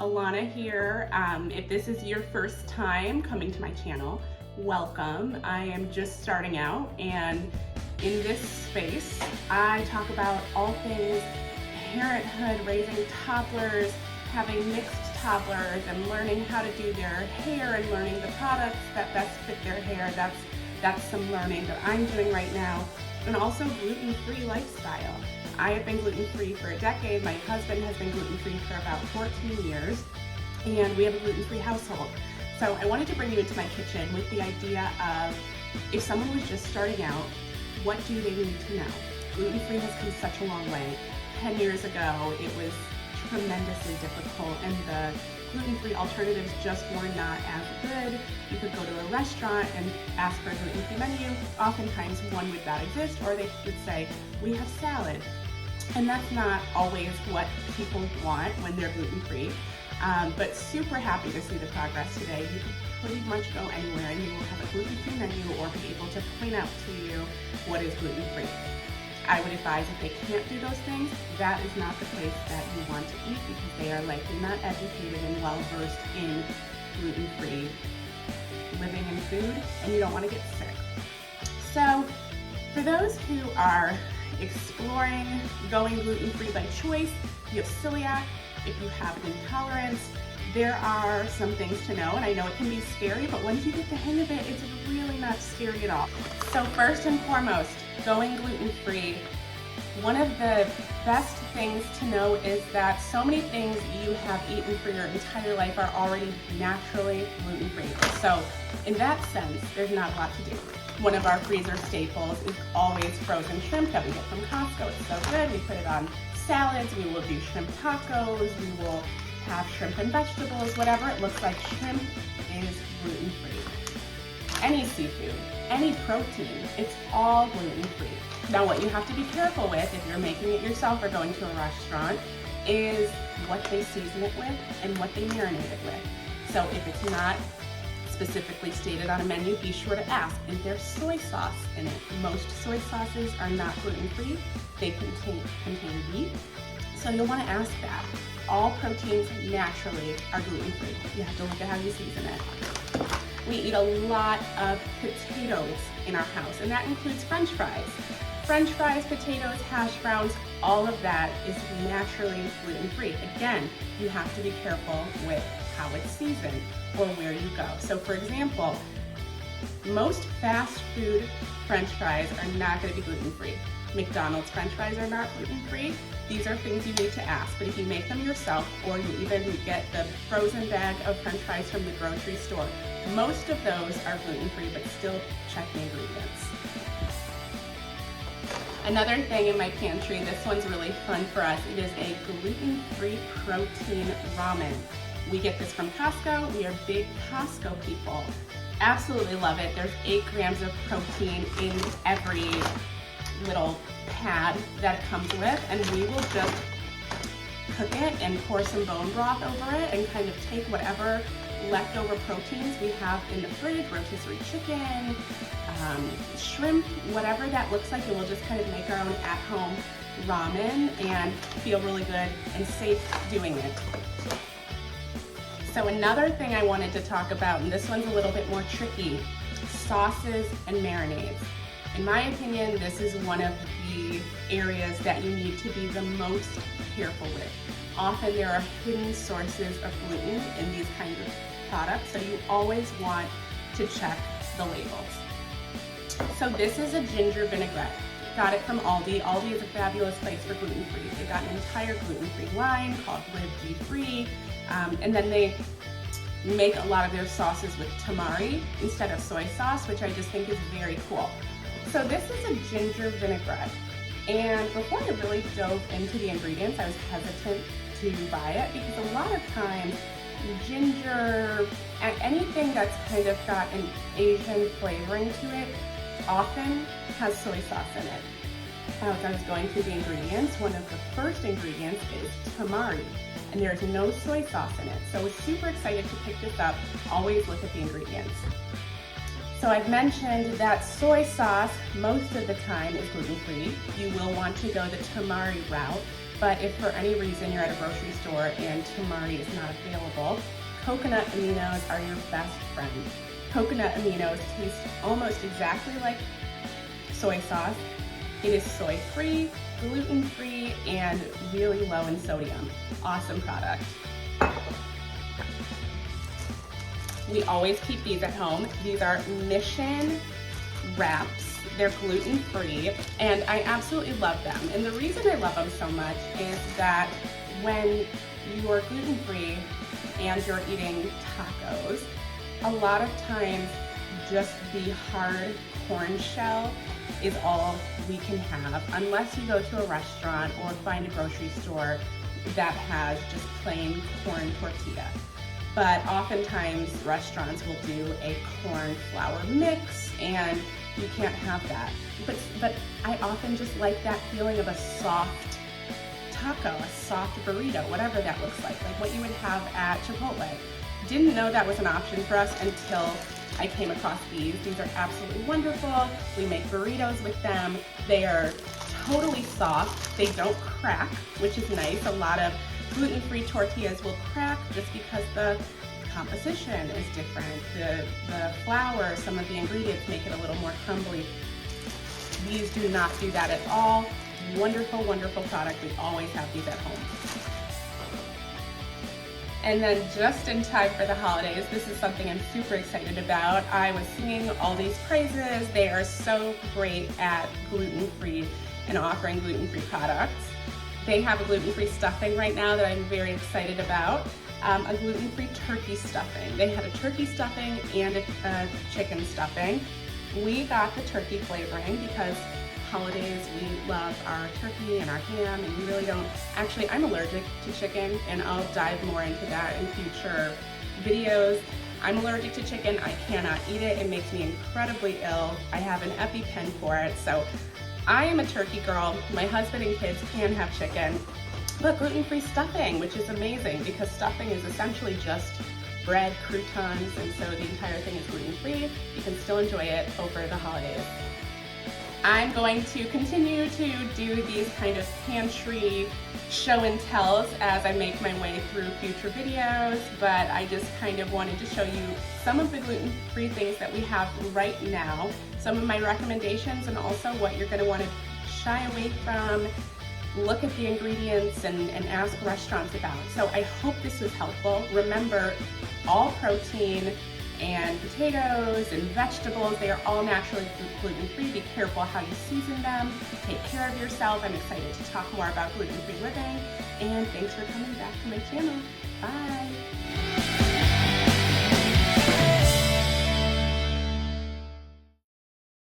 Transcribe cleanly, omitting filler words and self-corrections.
Alana here. If this is your first time coming to my channel, welcome. I am just starting out, and in this space, I talk about all things parenthood, raising toddlers, having mixed toddlers, and learning how to do their hair and learning the products that best fit their hair. That's some learning that I'm doing right now. And also gluten-free lifestyle. I have been gluten-free for a decade. My husband has been gluten-free for about 14 years, and we have a gluten-free household. So I wanted to bring you into my kitchen with the idea of, if someone was just starting out, what do they need to know? Gluten-free has come such a long way. 10 years ago, it was tremendously difficult, and the gluten-free alternatives just were not as good. You could go to a restaurant and ask for a gluten-free menu. Oftentimes one would not exist, or they would say, we have salad. And that's not always what people want when they're gluten-free. But super happy to see the progress today. You can pretty much go anywhere and you will have a gluten-free menu or be able to point out to you what is gluten-free. I would advise if they can't do those things, that is not the place that you want to eat, because they are likely not educated and well-versed in gluten-free living and food, and you don't want to get sick. So for those who are exploring going gluten-free by choice, you have celiac, if you have an intolerance, there are some things to know, and I know it can be scary, but once you get the hang of it, it's really not scary at all. So first and foremost, going gluten-free, one of the best things to know is that so many things you have eaten for your entire life are already naturally gluten-free. So in that sense, there's not a lot to do. One of our freezer staples is always frozen shrimp that we get from Costco. It's so good. We put it on salads. We will do shrimp tacos. We will have shrimp and vegetables. Whatever it looks like, shrimp is gluten-free. Any seafood, any protein, it's all gluten-free. Now what you have to be careful with if you're making it yourself or going to a restaurant is what they season it with and what they marinate it with. So if it's not specifically stated on a menu, be sure to ask, is there soy sauce in it? Most soy sauces are not gluten-free. They contain wheat, so you'll want to ask that. All proteins naturally are gluten-free. You have to look at how you season it. We eat a lot of potatoes in our house, and that includes French fries. French fries, potatoes, hash browns, all of that is naturally gluten-free. Again, you have to be careful with how it's seasoned or where you go. So for example, most fast food French fries are not going to be gluten-free. McDonald's French fries are not gluten-free. These are things you need to ask, but if you make them yourself, or you even get the frozen bag of French fries from the grocery store, most of those are gluten-free, but still check the ingredients. Another thing in my pantry, this one's really fun for us, it is a gluten-free protein ramen. We get this from Costco. We are big Costco people. Absolutely love it. There's 8 grams of protein in every little pad that it comes with, and we will just cook it and pour some bone broth over it and kind of take whatever leftover proteins we have in the fridge, rotisserie chicken, shrimp, whatever that looks like, and we'll just kind of make our own at-home ramen and feel really good and safe doing it. So another thing I wanted to talk about, and this one's a little bit more tricky, sauces and marinades. In my opinion, this is one of the areas that you need to be the most careful with. Often there are hidden sources of gluten in these kinds of products, so you always want to check the labels. So this is a ginger vinaigrette. Got it from Aldi. Aldi is a fabulous place for gluten-free. They've got an entire gluten-free line called Live G-Free, and then they make a lot of their sauces with tamari instead of soy sauce, which I just think is very cool. So this is a ginger vinaigrette, and before I really dove into the ingredients, I was hesitant to buy it because a lot of times ginger and anything that's kind of got an Asian flavoring to it often has soy sauce in it. As I was going through the ingredients, one of the first ingredients is tamari, and there's no soy sauce in it. So I was super excited to pick this up. Always look at the ingredients. So I've mentioned that soy sauce most of the time is gluten-free. You will want to go the tamari route. But if for any reason you're at a grocery store and tamari is not available, coconut aminos are your best friend. Coconut aminos taste almost exactly like soy sauce. It is soy-free, gluten-free, and really low in sodium. Awesome product. We always keep these at home. These are Mission wraps. They're gluten-free, and I absolutely love them. And the reason I love them so much is that when you're gluten-free and you're eating tacos, a lot of times just the hard corn shell is all we can have, unless you go to a restaurant or find a grocery store that has just plain corn tortilla. But oftentimes restaurants will do a corn flour mix, and you can't have that. But I often just like that feeling of a soft taco, a soft burrito, whatever that looks like what you would have at Chipotle. Didn't know that was an option for us until I came across these. These are absolutely wonderful. We make burritos with them. They are totally soft. They don't crack, which is nice. A lot of gluten-free tortillas will crack just because the composition is different. The flour, some of the ingredients make it a little more crumbly. These do not do that at all. Wonderful, wonderful product. We always have these at home. And then just in time for the holidays, this is something I'm super excited about. I was singing all these praises. They are so great at gluten-free and offering gluten-free products. They have a gluten-free stuffing right now that I'm very excited about. A gluten-free turkey stuffing. They had a turkey stuffing and a chicken stuffing. We got the turkey flavoring because holidays we love our turkey and our ham, and we really don't. Actually, I'm allergic to chicken, and I'll dive more into that in future videos. I'm allergic to chicken. I cannot eat it. It makes me incredibly ill. I have an EpiPen for it, so I am a turkey girl. My husband and kids can have chicken, but gluten-free stuffing, which is amazing because stuffing is essentially just bread, croutons, and so the entire thing is gluten-free. You can still enjoy it over the holidays. I'm going to continue to do these kind of pantry show and tells as I make my way through future videos, but I just kind of wanted to show you some of the gluten-free things that we have right now, some of my recommendations, and also what you're going to want to shy away from, look at the ingredients, and ask restaurants about. So I hope this was helpful. Remember, all protein and potatoes and vegetables, they are all naturally gluten-free. Be careful how you season them. Take care of yourself. I'm excited to talk more about gluten-free living, and thanks for coming back to my channel. Bye.